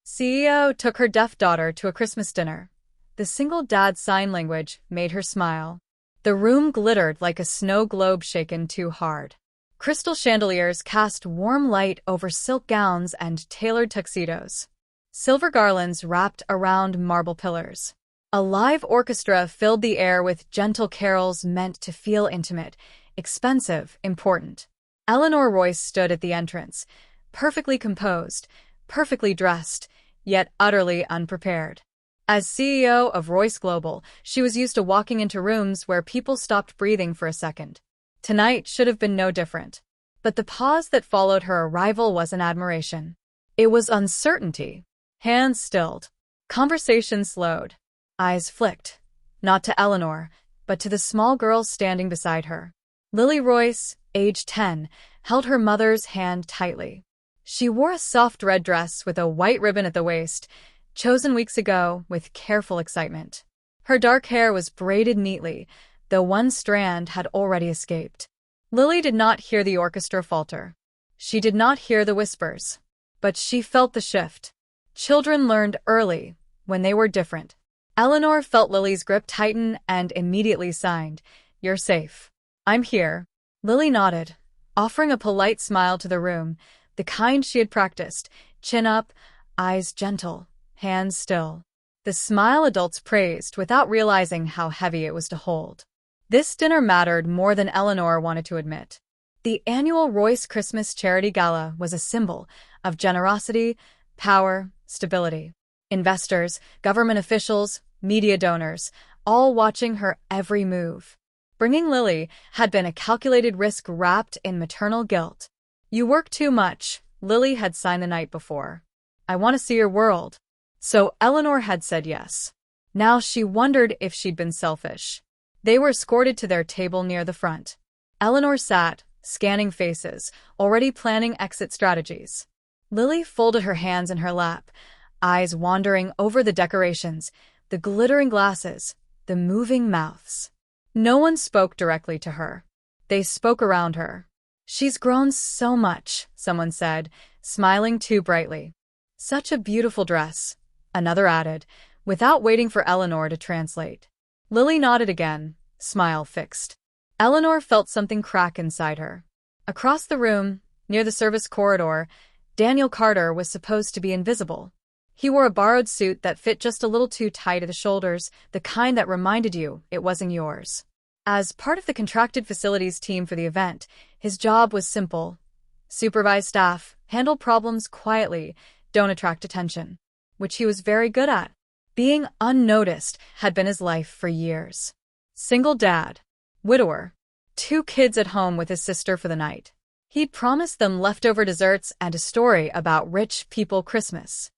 CEO took her deaf daughter to a Christmas dinner. The single dad sign language made her smile. The room glittered like a snow globe shaken too hard. Crystal chandeliers cast warm light over silk gowns and tailored tuxedos. Silver garlands wrapped around marble pillars. A live orchestra filled the air with gentle carols meant to feel intimate, expensive, important. Eleanor Royce stood at the entrance, perfectly composed, perfectly dressed, yet utterly unprepared. As CEO of Royce Global, she was used to walking into rooms where people stopped breathing for a second. Tonight should have been no different. But the pause that followed her arrival wasn't admiration. It was uncertainty. Hands stilled. Conversation slowed. Eyes flicked. Not to Eleanor, but to the small girl standing beside her. Lily Royce, age 10, held her mother's hand tightly. She wore a soft red dress with a white ribbon at the waist, chosen weeks ago with careful excitement. Her dark hair was braided neatly, though one strand had already escaped. Lily did not hear the orchestra falter. She did not hear the whispers. But she felt the shift. Children learned early, when they were different. Eleanor felt Lily's grip tighten and immediately signed, "You're safe." "I'm here." Lily nodded, offering a polite smile to the room, the kind she had practiced, chin up, eyes gentle, hands still. The smile adults praised without realizing how heavy it was to hold. This dinner mattered more than Eleanor wanted to admit. The annual Royce Christmas Charity Gala was a symbol of generosity, power, stability. Investors, government officials, media donors, all watching her every move. Bringing Lily had been a calculated risk wrapped in maternal guilt. "You work too much," Lily had signed the night before. "I want to see your world." So Eleanor had said yes. Now she wondered if she'd been selfish. They were escorted to their table near the front. Eleanor sat, scanning faces, already planning exit strategies. Lily folded her hands in her lap, eyes wandering over the decorations, the glittering glasses, the moving mouths. No one spoke directly to her. They spoke around her. "She's grown so much," someone said, smiling too brightly. "Such a beautiful dress," another added, without waiting for Eleanor to translate. Lily nodded again, smile fixed. Eleanor felt something crack inside her. Across the room, near the service corridor, Daniel Carter was supposed to be invisible. He wore a borrowed suit that fit just a little too tight at the shoulders, the kind that reminded you it wasn't yours. As part of the contracted facilities team for the event, his job was simple. Supervise staff, handle problems quietly, don't attract attention. Which he was very good at. Being unnoticed had been his life for years. Single dad. Widower. 2 kids at home with his sister for the night. He'd promised them leftover desserts and a story about rich people Christmas.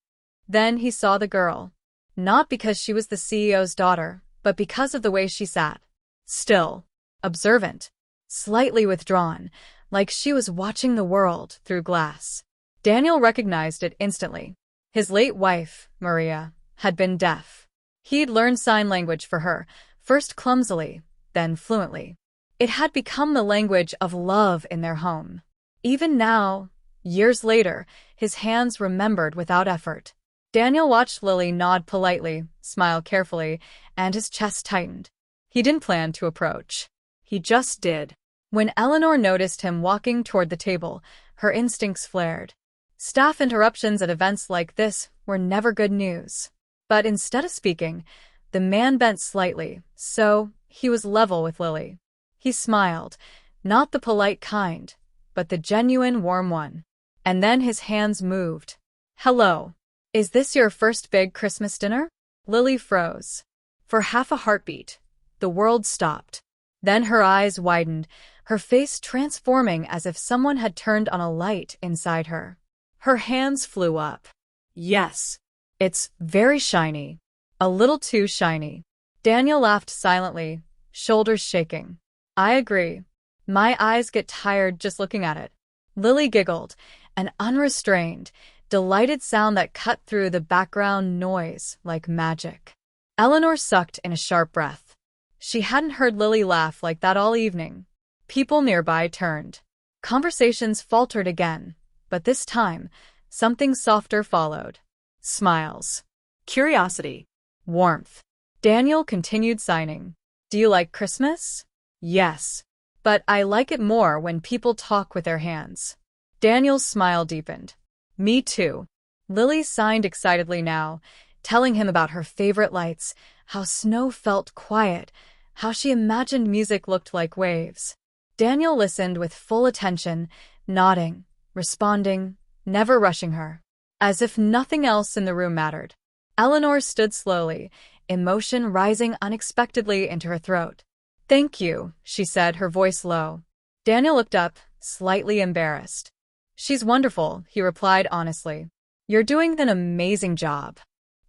Then he saw the girl. Not because she was the CEO's daughter, but because of the way she sat. Still. Observant. Slightly withdrawn, like she was watching the world through glass. Daniel recognized it instantly. His late wife, Maria, had been deaf. He'd learned sign language for her, first clumsily, then fluently. It had become the language of love in their home. Even now, years later, his hands remembered without effort. Daniel watched Lily nod politely, smile carefully, and his chest tightened. He didn't plan to approach. He just did. When Eleanor noticed him walking toward the table, her instincts flared. Staff interruptions at events like this were never good news. But instead of speaking, the man bent slightly, so he was level with Lily. He smiled, not the polite kind, but the genuine warm one. And then his hands moved. "Hello. Is this your first big Christmas dinner?" Lily froze. For half a heartbeat, the world stopped. Then her eyes widened, her face transforming as if someone had turned on a light inside her. Her hands flew up. "Yes. It's very shiny. A little too shiny." Daniel laughed silently, shoulders shaking. "I agree. My eyes get tired just looking at it." Lily giggled, an unrestrained, delighted sound that cut through the background noise like magic. Eleanor sucked in a sharp breath. She hadn't heard Lily laugh like that all evening. People nearby turned. Conversations faltered again, but this time, something softer followed. Smiles. Curiosity. Warmth. Daniel continued signing. Do you like Christmas? Yes. But I like it more when people talk with their hands. Daniel's smile deepened. Me too. Lily signed excitedly now, telling him about her favorite lights, how snow felt quiet, how she imagined music looked like waves. Daniel listened with full attention, nodding, responding, never rushing her, as if nothing else in the room mattered. Eleanor stood slowly, emotion rising unexpectedly into her throat. Thank you, she said, her voice low. Daniel looked up, slightly embarrassed. She's wonderful, he replied honestly. You're doing an amazing job.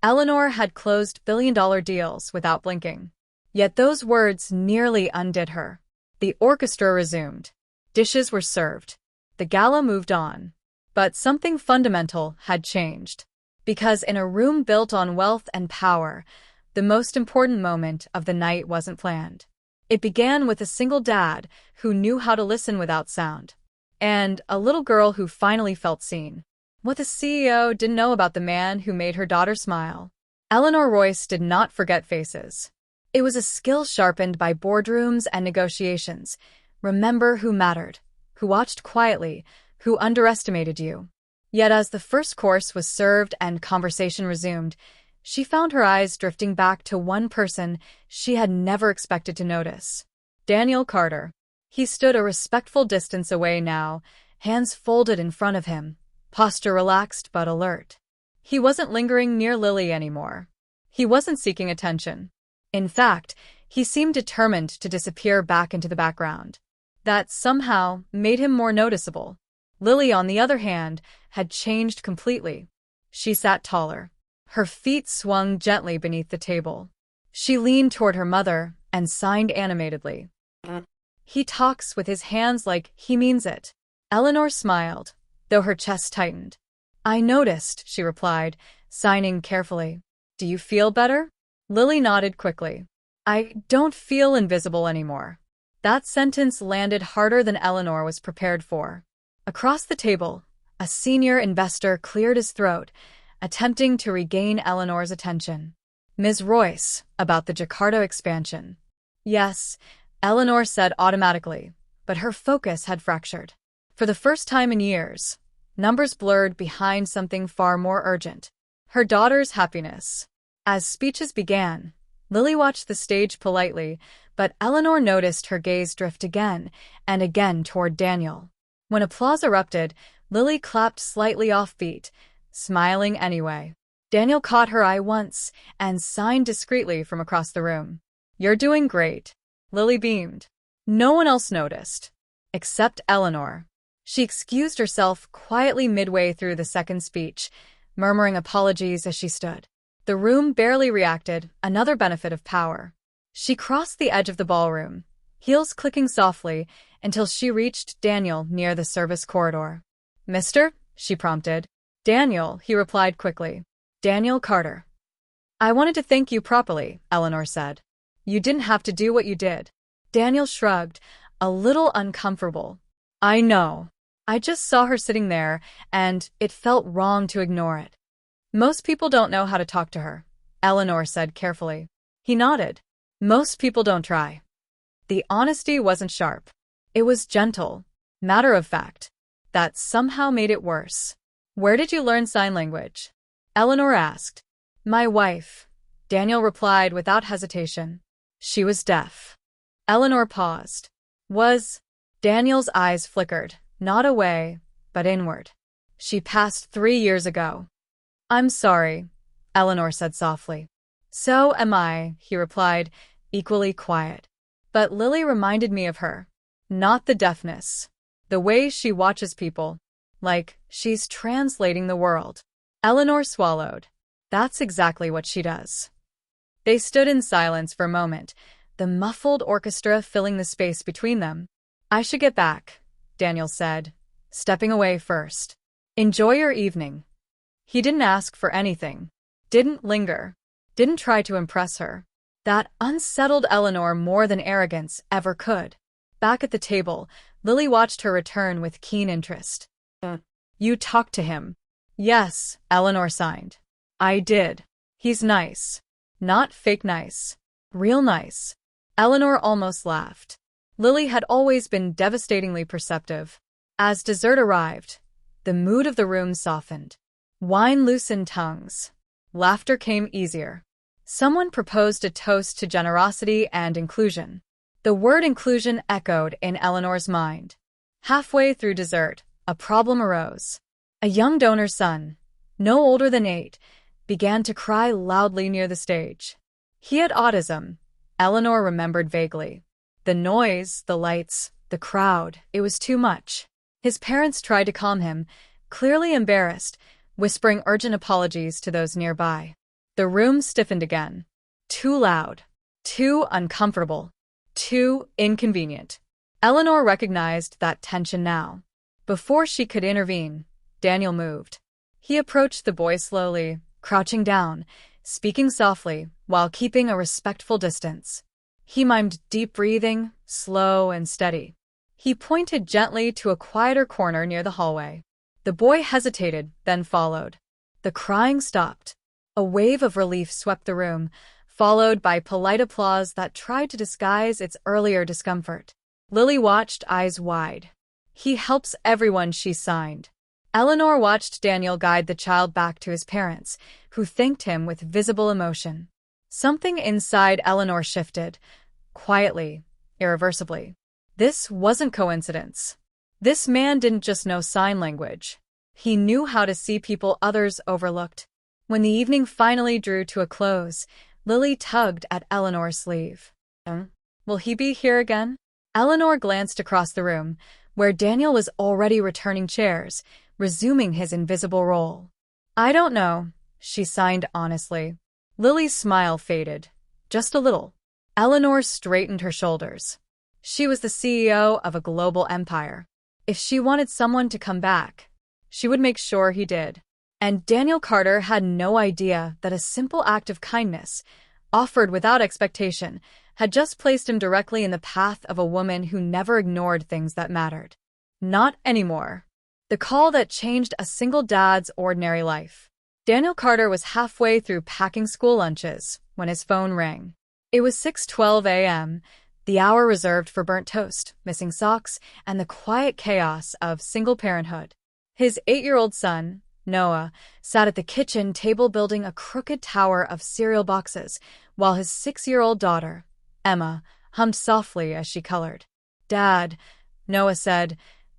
Eleanor had closed billion-dollar deals without blinking. Yet those words nearly undid her. The orchestra resumed. Dishes were served. The gala moved on. But something fundamental had changed. Because in a room built on wealth and power, the most important moment of the night wasn't planned. It began with a single dad who knew how to listen without sound, and a little girl who finally felt seen. What the CEO didn't know about the man who made her daughter smile. Eleanor Royce did not forget faces. It was a skill sharpened by boardrooms and negotiations. Remember who mattered, who watched quietly, who underestimated you. Yet as the first course was served and conversation resumed, she found her eyes drifting back to one person she had never expected to notice. Daniel Carter. He stood a respectful distance away now, hands folded in front of him, posture relaxed but alert. He wasn't lingering near Lily anymore. He wasn't seeking attention. In fact, he seemed determined to disappear back into the background. That somehow made him more noticeable. Lily, on the other hand, had changed completely. She sat taller. Her feet swung gently beneath the table. She leaned toward her mother and signed animatedly. He talks with his hands like he means it. Eleanor smiled, though her chest tightened. I noticed, she replied, signing carefully. Do you feel better? Lily nodded quickly. I don't feel invisible anymore. That sentence landed harder than Eleanor was prepared for. Across the table, a senior investor cleared his throat, attempting to regain Eleanor's attention. Ms. Royce, about the Jakarta expansion. Yes, Eleanor said automatically, but her focus had fractured. For the first time in years, numbers blurred behind something far more urgent. Her daughter's happiness. As speeches began, Lily watched the stage politely, but Eleanor noticed her gaze drift again and again toward Daniel. When applause erupted, Lily clapped slightly offbeat, smiling anyway. Daniel caught her eye once and signed discreetly from across the room. You're doing great. Lily beamed. No one else noticed, except Eleanor. She excused herself quietly midway through the second speech, murmuring apologies as she stood. The room barely reacted, another benefit of power. She crossed the edge of the ballroom, heels clicking softly, until she reached Daniel near the service corridor. Mister? She prompted. Daniel, he replied quickly. Daniel Carter. I wanted to thank you properly, Eleanor said. You didn't have to do what you did. Daniel shrugged, a little uncomfortable. I know. I just saw her sitting there, and it felt wrong to ignore it. Most people don't know how to talk to her, Eleanor said carefully. He nodded. Most people don't try. The honesty wasn't sharp. It was gentle, matter of fact. That somehow made it worse. Where did you learn sign language? Eleanor asked. My wife, Daniel replied without hesitation. She was deaf. Eleanor paused. Was? Daniel's eyes flickered, not away, but inward. She passed 3 years ago. I'm sorry, Eleanor said softly. So am I, he replied, equally quiet. But Lily reminded me of her. Not the deafness. The way she watches people. Like she's translating the world. Eleanor swallowed. That's exactly what she does. They stood in silence for a moment, the muffled orchestra filling the space between them. I should get back, Daniel said, stepping away first. Enjoy your evening. He didn't ask for anything, didn't linger, didn't try to impress her. That unsettled Eleanor more than arrogance ever could. Back at the table, Lily watched her return with keen interest. You talked to him? Yes, Eleanor signed. I did. He's nice. Not fake nice. Real nice. Eleanor almost laughed. Lily had always been devastatingly perceptive. As dessert arrived, the mood of the room softened. Wine loosened tongues. Laughter came easier. Someone proposed a toast to generosity and inclusion. The word inclusion echoed in Eleanor's mind. Halfway through dessert, a problem arose. A young donor's son, no older than 8, began to cry loudly near the stage. He had autism, Eleanor remembered vaguely. The noise, the lights, the crowd, it was too much. His parents tried to calm him, clearly embarrassed, whispering urgent apologies to those nearby. The room stiffened again. Too loud. Too uncomfortable. Too inconvenient. Eleanor recognized that tension now. Before she could intervene, Daniel moved. He approached the boy slowly, crouching down, speaking softly while keeping a respectful distance. He mimed deep breathing, slow and steady. He pointed gently to a quieter corner near the hallway. The boy hesitated, then followed. The crying stopped. A wave of relief swept the room, followed by polite applause that tried to disguise its earlier discomfort. Lily watched, eyes wide. He helps everyone, she signed. Eleanor watched Daniel guide the child back to his parents, who thanked him with visible emotion. Something inside Eleanor shifted, quietly, irreversibly. This wasn't coincidence. This man didn't just know sign language. He knew how to see people others overlooked. When the evening finally drew to a close, Lily tugged at Eleanor's sleeve. Will he be here again? Eleanor glanced across the room, where Daniel was already returning chairs, resuming his invisible role. I don't know, she signed honestly. Lily's smile faded. Just a little. Eleanor straightened her shoulders. She was the CEO of a global empire. If she wanted someone to come back, she would make sure he did. And Daniel Carter had no idea that a simple act of kindness, offered without expectation, had just placed him directly in the path of a woman who never ignored things that mattered. Not anymore. The call that changed a single dad's ordinary life. Daniel Carter was halfway through packing school lunches when his phone rang. It was 6:12 a.m., the hour reserved for burnt toast, missing socks, and the quiet chaos of single parenthood. His 8-year-old son, Noah, sat at the kitchen table building a crooked tower of cereal boxes, while his 6-year-old daughter, Emma, hummed softly as she colored. Dad, Noah said,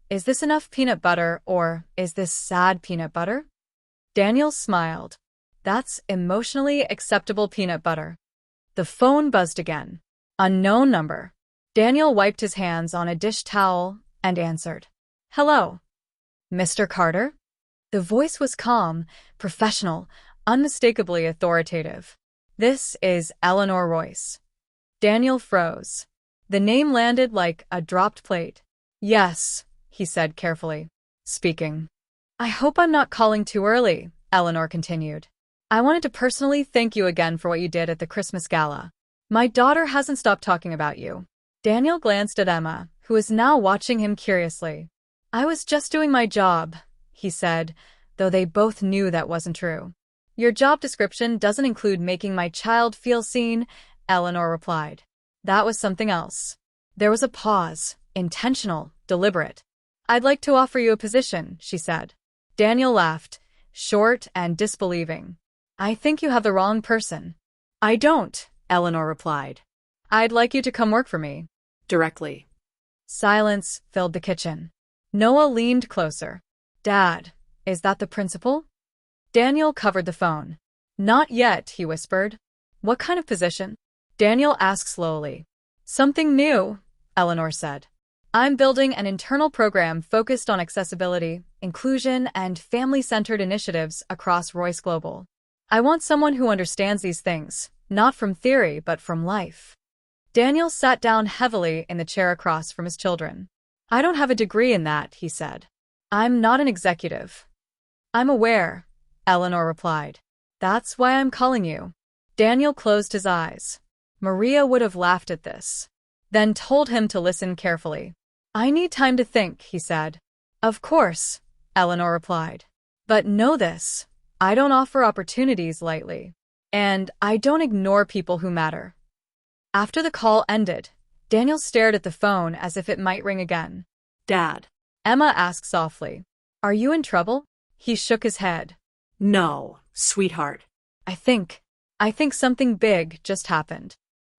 is this enough peanut butter or is this sad peanut butter? Daniel smiled. That's emotionally acceptable peanut butter. The phone buzzed again. Unknown number. Daniel wiped his hands on a dish towel and answered. Hello. Mr. Carter? The voice was calm, professional, unmistakably authoritative. This is Eleanor Royce. Daniel froze. The name landed like a dropped plate. Yes, he said carefully. Speaking. I hope I'm not calling too early, Eleanor continued. I wanted to personally thank you again for what you did at the Christmas gala. My daughter hasn't stopped talking about you. Daniel glanced at Emma, who was now watching him curiously. I was just doing my job, he said, though they both knew that wasn't true. Your job description doesn't include making my child feel seen, Eleanor replied. That was something else. There was a pause, intentional, deliberate. I'd like to offer you a position, she said. Daniel laughed, short and disbelieving. I think you have the wrong person. I don't, Eleanor replied. I'd like you to come work for me. Directly. Silence filled the kitchen. Noah leaned closer. Dad, is that the principal? Daniel covered the phone. Not yet, he whispered. What kind of position? Daniel asked slowly. Something new, Eleanor said. I'm building an internal program focused on accessibility, inclusion, and family-centered initiatives across Royce Global. I want someone who understands these things, not from theory but from life. Daniel sat down heavily in the chair across from his children. I don't have a degree in that, he said. I'm not an executive. I'm aware, Eleanor replied. That's why I'm calling you. Daniel closed his eyes. Maria would have laughed at this, then told him to listen carefully. I need time to think, he said. Of course, Eleanor replied. But know this, I don't offer opportunities lightly. And I don't ignore people who matter. After the call ended, Daniel stared at the phone as if it might ring again. Dad. Emma asked softly, "Are you in trouble?" He shook his head. No, sweetheart. I think something big just happened.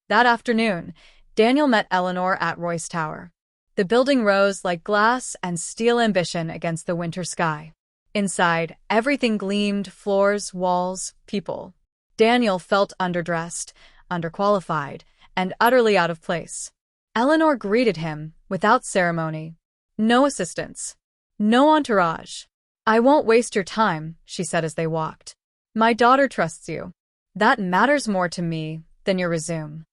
That afternoon, Daniel met Eleanor at Royce Tower. The building rose like glass and steel ambition against the winter sky. Inside, everything gleamed: floors, walls, people. Daniel felt underdressed, underqualified, and utterly out of place. Eleanor greeted him without ceremony. No assistants. No entourage. "I won't waste your time," she said as they walked. "My daughter trusts you. That matters more to me than your resume."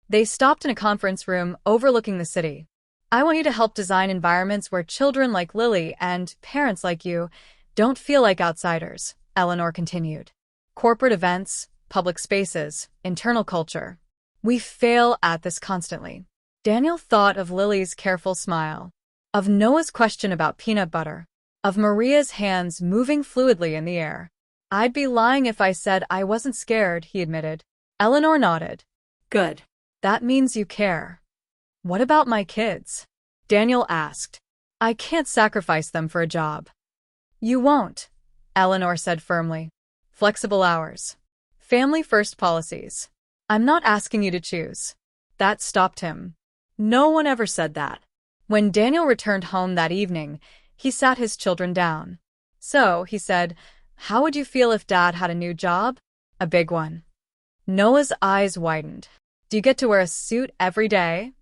They stopped in a conference room overlooking the city. "I want you to help design environments where children like Lily and parents like you don't feel like outsiders," Eleanor continued. "Corporate events, public spaces, internal culture. We fail at this constantly." Daniel thought of Lily's careful smile, of Noah's question about peanut butter, of Maria's hands moving fluidly in the air. "I'd be lying if I said I wasn't scared," he admitted. Eleanor nodded. Good. "That means you care." "What about my kids?" Daniel asked. "I can't sacrifice them for a job." "You won't," Eleanor said firmly. "Flexible hours. Family-first policies. I'm not asking you to choose." That stopped him. No one ever said that. When Daniel returned home that evening, he sat his children down. "So," he said, "how would you feel if Dad had a new job? A big one." Noah's eyes widened. "Do you get to wear a suit every day?"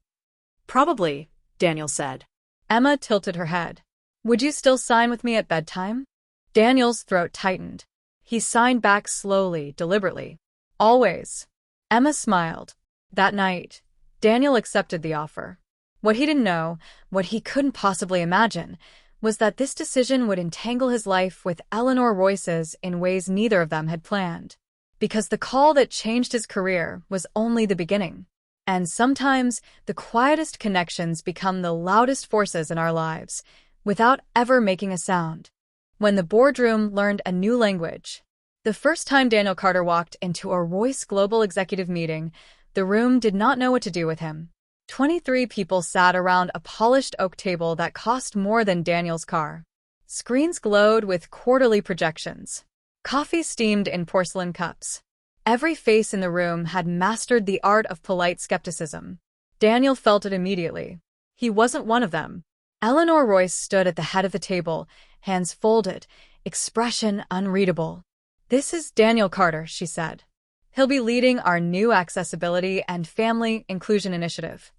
Probably, Daniel said. Emma tilted her head. "Would you still sign with me at bedtime?" Daniel's throat tightened. He signed back slowly, deliberately. "Always." Emma smiled. That night, Daniel accepted the offer. What he didn't know, what he couldn't possibly imagine, was that this decision would entangle his life with Eleanor Royce's in ways neither of them had planned. Because the call that changed his career was only the beginning. And sometimes, the quietest connections become the loudest forces in our lives, without ever making a sound. When the boardroom learned a new language. The first time Daniel Carter walked into a Royce Global Executive meeting, the room did not know what to do with him. 23 people sat around a polished oak table that cost more than Daniel's car. Screens glowed with quarterly projections. Coffee steamed in porcelain cups. Every face in the room had mastered the art of polite skepticism. Daniel felt it immediately. He wasn't one of them. Eleanor Royce stood at the head of the table, hands folded, expression unreadable. "This is Daniel Carter," she said. "He'll be leading our new accessibility and family inclusion initiative."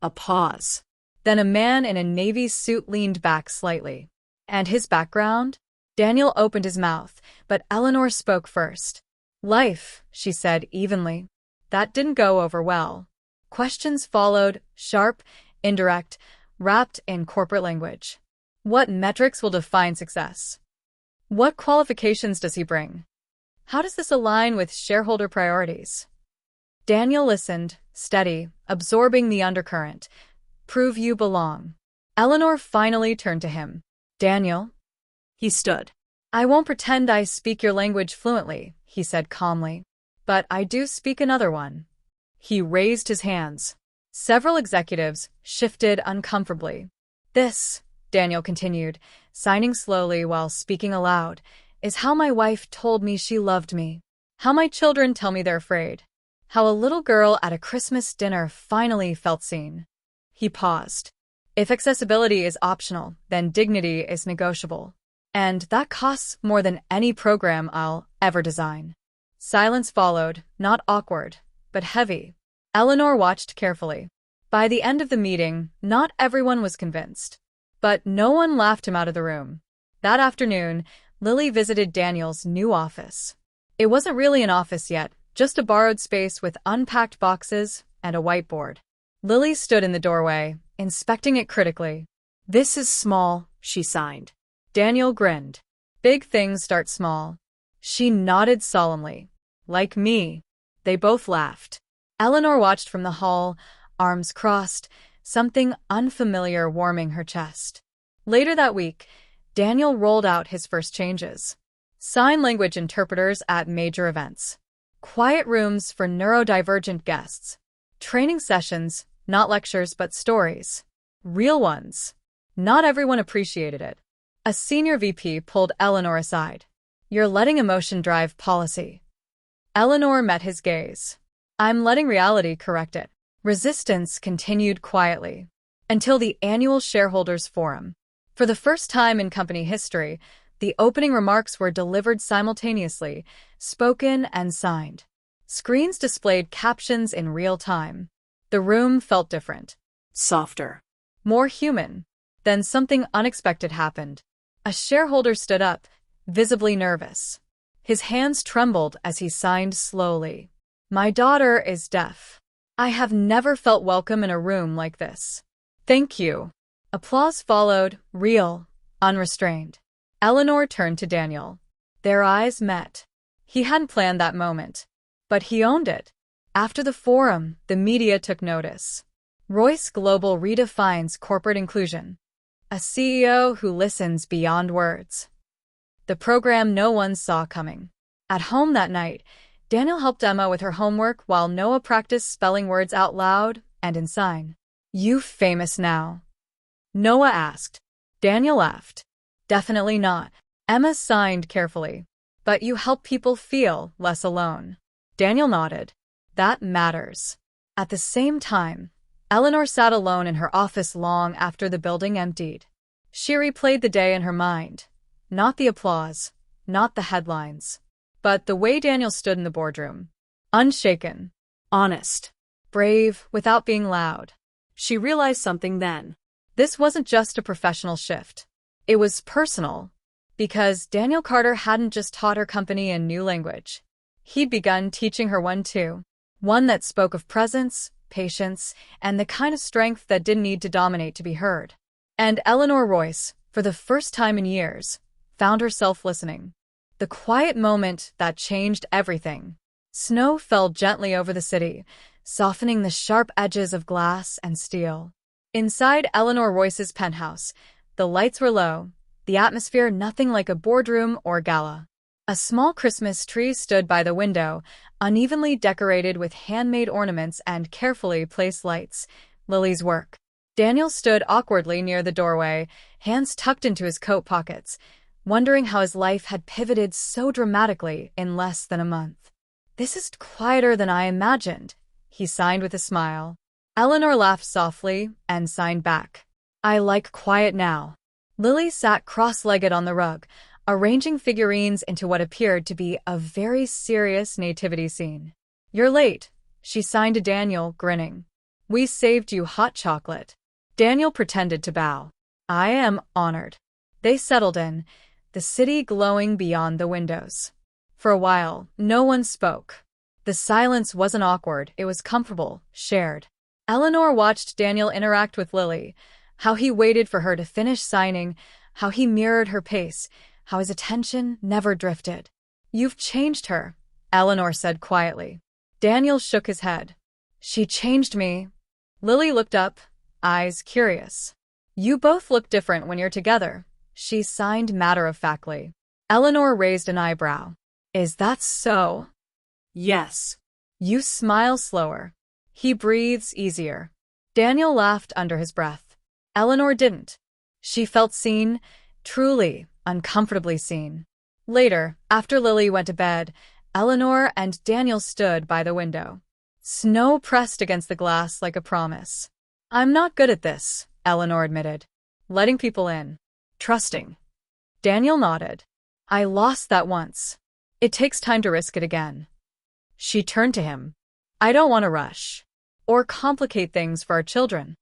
A pause. Then a man in a navy suit leaned back slightly. "And his background?" Daniel opened his mouth, but Eleanor spoke first. "Life," she said evenly. That didn't go over well. Questions followed, sharp, indirect, wrapped in corporate language. What metrics will define success? What qualifications does he bring? How does this align with shareholder priorities? Daniel listened, steady, absorbing the undercurrent. "Prove you belong." Eleanor finally turned to him. "Daniel?" He stood. "I won't pretend I speak your language fluently," he said calmly. "But I do speak another one." He raised his hands. Several executives shifted uncomfortably. "This," Daniel continued, signing slowly while speaking aloud, "is how my wife told me she loved me. How my children tell me they're afraid. How a little girl at a Christmas dinner finally felt seen." He paused. "If accessibility is optional, then dignity is negotiable. And that costs more than any program I'll ever design." Silence followed, not awkward, but heavy. Eleanor watched carefully. By the end of the meeting, not everyone was convinced. But no one laughed him out of the room. That afternoon, Lily visited Daniel's new office. It wasn't really an office yet, just a borrowed space with unpacked boxes and a whiteboard. Lily stood in the doorway, inspecting it critically. "This is small," she signed. Daniel grinned. "Big things start small." She nodded solemnly. "Like me." They both laughed. Eleanor watched from the hall, arms crossed, something unfamiliar warming her chest. Later that week, Daniel rolled out his first changes. sign language interpreters at major events, quiet rooms for neurodivergent guests, training sessions, not lectures but stories. Real ones. Not everyone appreciated it. A senior VP pulled Eleanor aside. "You're letting emotion drive policy." Eleanor met his gaze. "I'm letting reality correct it." Resistance continued quietly until the annual shareholders forum. For the first time in company history, the opening remarks were delivered simultaneously, spoken and signed. Screens displayed captions in real time. The room felt different. Softer. More human. Then something unexpected happened. A shareholder stood up, visibly nervous. His hands trembled as he signed slowly. "My daughter is deaf. I have never felt welcome in a room like this. Thank you." Applause followed, real, unrestrained. Eleanor turned to Daniel. Their eyes met. He hadn't planned that moment, but he owned it. After the forum, the media took notice. Royce Global redefines corporate inclusion. A CEO who listens beyond words. The program no one saw coming. At home that night, Daniel helped Emma with her homework while Noah practiced spelling words out loud and in sign. "You famous now?" Noah asked. Daniel laughed. "Definitely not." Emma signed carefully. "But you help people feel less alone." Daniel nodded. "That matters." At the same time, Eleanor sat alone in her office long after the building emptied. She replayed the day in her mind. Not the applause, not the headlines, but the way Daniel stood in the boardroom. Unshaken. Honest. Brave without being loud. She realized something then. This wasn't just a professional shift. It was personal. Because Daniel Carter hadn't just taught her company a new language. He'd begun teaching her one too. One that spoke of presence, patience, and the kind of strength that didn't need to dominate to be heard. And Eleanor Royce, for the first time in years, found herself listening. The quiet moment that changed everything. Snow fell gently over the city, softening the sharp edges of glass and steel. Inside Eleanor Royce's penthouse, the lights were low, the atmosphere nothing like a boardroom or gala. A small Christmas tree stood by the window, unevenly decorated with handmade ornaments and carefully placed lights. Lily's work. Daniel stood awkwardly near the doorway, hands tucked into his coat pockets, wondering how his life had pivoted so dramatically in less than a month. "This is quieter than I imagined," he signed with a smile. Eleanor laughed softly and signed back. "I like quiet now." Lily sat cross-legged on the rug, arranging figurines into what appeared to be a very serious nativity scene. "You're late," she signed to Daniel, grinning. "We saved you hot chocolate." Daniel pretended to bow. "I am honored." They settled in, the city glowing beyond the windows. For a while, no one spoke. The silence wasn't awkward, it was comfortable, shared. Eleanor watched Daniel interact with Lily, how he waited for her to finish signing, how he mirrored her pace, how his attention never drifted. "You've changed her," Eleanor said quietly. Daniel shook his head. "She changed me." Lily looked up, eyes curious. "You both look different when you're together," she signed matter-of-factly. Eleanor raised an eyebrow. "Is that so?" Yes. "You smile slower." He breathes easier. Daniel laughed under his breath. Eleanor didn't. She felt seen, truly, uncomfortably seen. Later, after Lily went to bed, Eleanor and Daniel stood by the window. Snow pressed against the glass like a promise. "I'm not good at this," Eleanor admitted. "Letting people in. Trusting." Daniel nodded. "I lost that once. It takes time to risk it again." She turned to him. "I don't want to rush. Or complicate things for our children."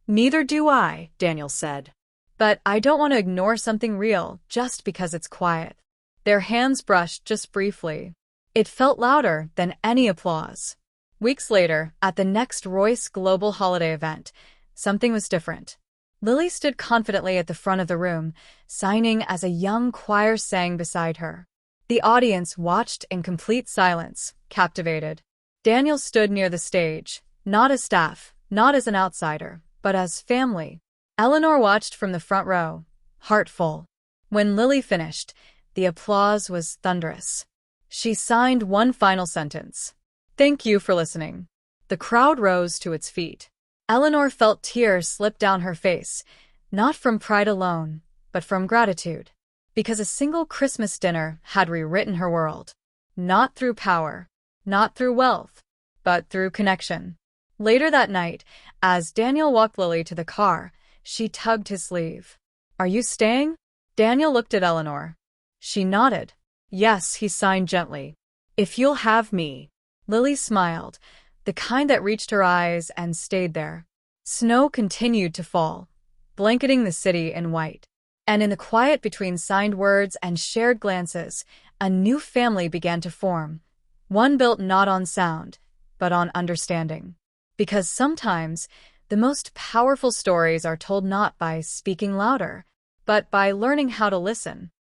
"Neither do I," Daniel said. "But I don't want to ignore something real just because it's quiet." Their hands brushed just briefly. It felt louder than any applause. Weeks later, at the next Royce Global holiday event, something was different. Lily stood confidently at the front of the room, signing as a young choir sang beside her. The audience watched in complete silence, captivated. Daniel stood near the stage, not as staff, not as an outsider, but as family. Eleanor watched from the front row, heart full. When Lily finished, The applause was thunderous. She signed one final sentence. "Thank you for listening." The crowd rose to its feet. Eleanor felt tears slip down her face, not from pride alone, but from gratitude. Because a single Christmas dinner had rewritten her world. Not through power, not through wealth, but through connection. Later that night, as Daniel walked Lily to the car, she tugged his sleeve. "Are you staying?" Daniel looked at Eleanor. She nodded. "Yes," he signed gently. "If you'll have me." Lily smiled, the kind that reached her eyes and stayed there. Snow continued to fall, blanketing the city in white. And in the quiet between signed words and shared glances, a new family began to form. One built not on sound, but on understanding. Because sometimes, the most powerful stories are told not by speaking louder, but by learning how to listen.